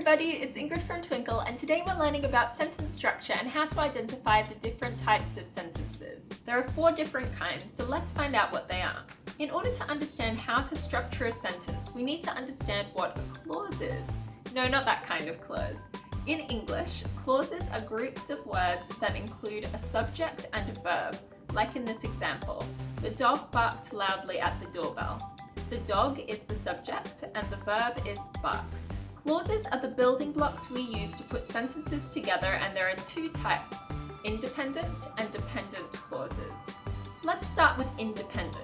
everybody, it's Ingrid from Twinkl, and today we're learning about sentence structure and how to identify the different types of sentences. There are 4 different kinds, so let's find out what they are. In order to understand how to structure a sentence, we need to understand what a clause is. No, not that kind of clause. In English, clauses are groups of words that include a subject and a verb, like in this example. The dog barked loudly at the doorbell. The dog is the subject and the verb is barked. Clauses are the building blocks we use to put sentences together, and there are 2 types, independent and dependent clauses. Let's start with independent.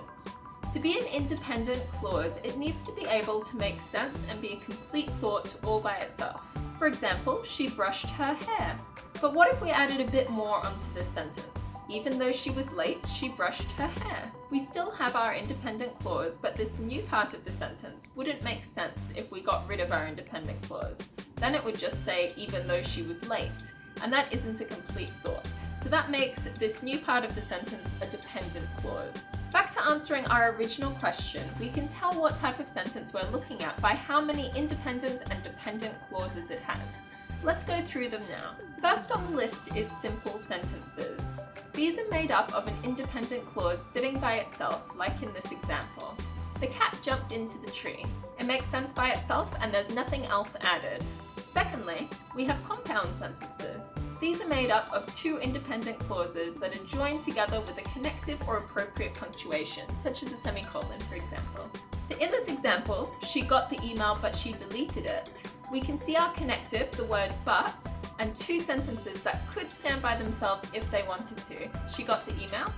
To be an independent clause, it needs to be able to make sense and be a complete thought all by itself. For example, she brushed her hair. But what if we added a bit more onto this sentence? Even though she was late, she brushed her hair. We still have our independent clause, but this new part of the sentence wouldn't make sense if we got rid of our independent clause. Then it would just say, even though she was late. And that isn't a complete thought. So that makes this new part of the sentence a dependent clause. Back to answering our original question, we can tell what type of sentence we're looking at by how many independent and dependent clauses it has. Let's go through them now. First on the list is simple sentences. These are made up of an independent clause sitting by itself, like in this example. The cat jumped into the tree. It makes sense by itself and there's nothing else added. Secondly, we have compound sentences. These are made up of 2 independent clauses that are joined together with a connective or appropriate punctuation, such as a semicolon, for example. So in this example, she got the email but she deleted it. We can see our connective, the word but, and 2 sentences that could stand by themselves if they wanted to. She got the email,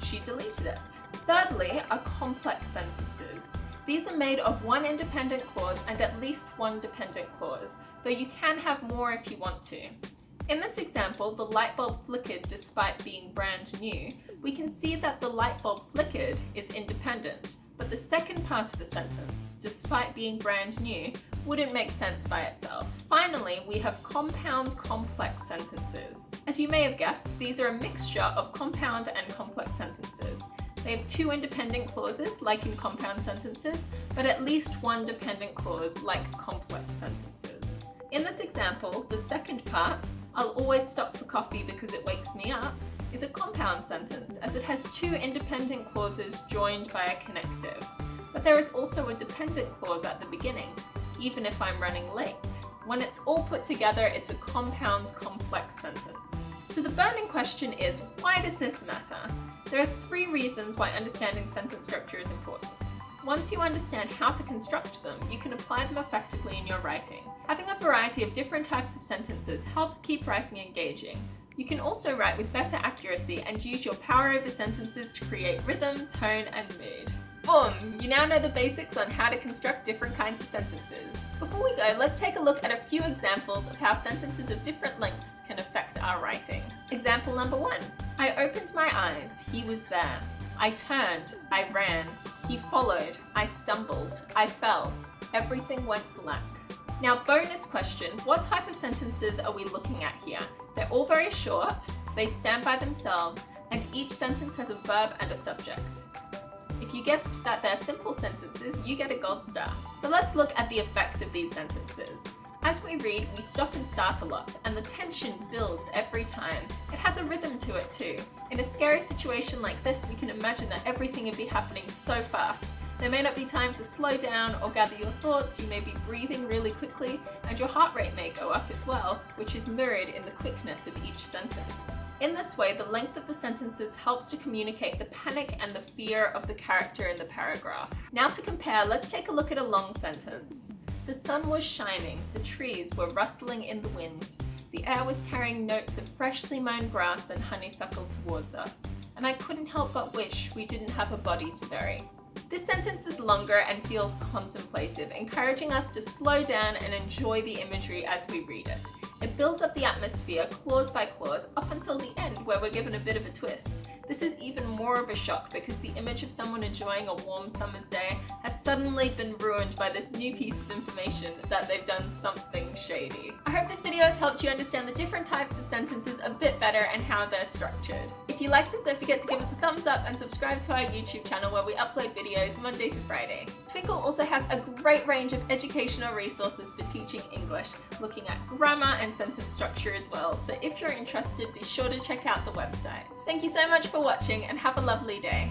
she deleted it. Thirdly are complex sentences. These are made of 1 independent clause and at least 1 dependent clause, though you can have more if you want to. In this example, the light bulb flickered despite being brand new. We can see that the light bulb flickered is independent, but the second part of the sentence, despite being brand new, wouldn't make sense by itself. Finally, we have compound complex sentences. As you may have guessed, these are a mixture of compound and complex sentences. They have 2 independent clauses, like in compound sentences, but at least 1 dependent clause, like complex sentences. In this example, the second part, I'll always stop for coffee because it wakes me up, is a compound sentence, as it has 2 independent clauses joined by a connective. But there is also a dependent clause at the beginning, even if I'm running late. When it's all put together, it's a compound complex sentence. So the burning question is, why does this matter? There are 3 reasons why understanding sentence structure is important. Once you understand how to construct them, you can apply them effectively in your writing. Having a variety of different types of sentences helps keep writing engaging. You can also write with better accuracy and use your power over sentences to create rhythm, tone, and mood. Boom! You now know the basics on how to construct different kinds of sentences. Before we go, let's take a look at a few examples of how sentences of different lengths can affect our writing. Example number 1. I opened my eyes, he was there. I turned, I ran. He followed, I stumbled, I fell. Everything went blank. Now, bonus question, what type of sentences are we looking at here? They're all very short, they stand by themselves, and each sentence has a verb and a subject. If you guessed that they're simple sentences, you get a gold star. But let's look at the effect of these sentences. As we read, we stop and start a lot, and the tension builds every time. It has a rhythm to it too. In a scary situation like this, we can imagine that everything would be happening so fast. There may not be time to slow down or gather your thoughts, you may be breathing really quickly, and your heart rate may go up as well, which is mirrored in the quickness of each sentence. In this way, the length of the sentences helps to communicate the panic and the fear of the character in the paragraph. Now to compare, let's take a look at a long sentence. The sun was shining, the trees were rustling in the wind. The air was carrying notes of freshly mown grass and honeysuckle towards us, and I couldn't help but wish we didn't have a body to bury. This sentence is longer and feels contemplative, encouraging us to slow down and enjoy the imagery as we read it. It builds up the atmosphere clause by clause up until the end where we're given a bit of a twist. This is even more of a shock because the image of someone enjoying a warm summer's day has suddenly been ruined by this new piece of information that they've done something shady. I hope this video has helped you understand the different types of sentences a bit better and how they're structured. If you liked it, don't forget to give us a thumbs up and subscribe to our YouTube channel where we upload videos Monday to Friday. Twinkl also has a great range of educational resources for teaching English, looking at grammar and sentence structure as well, so if you're interested, be sure to check out the website. Thank you so much for watching and have a lovely day.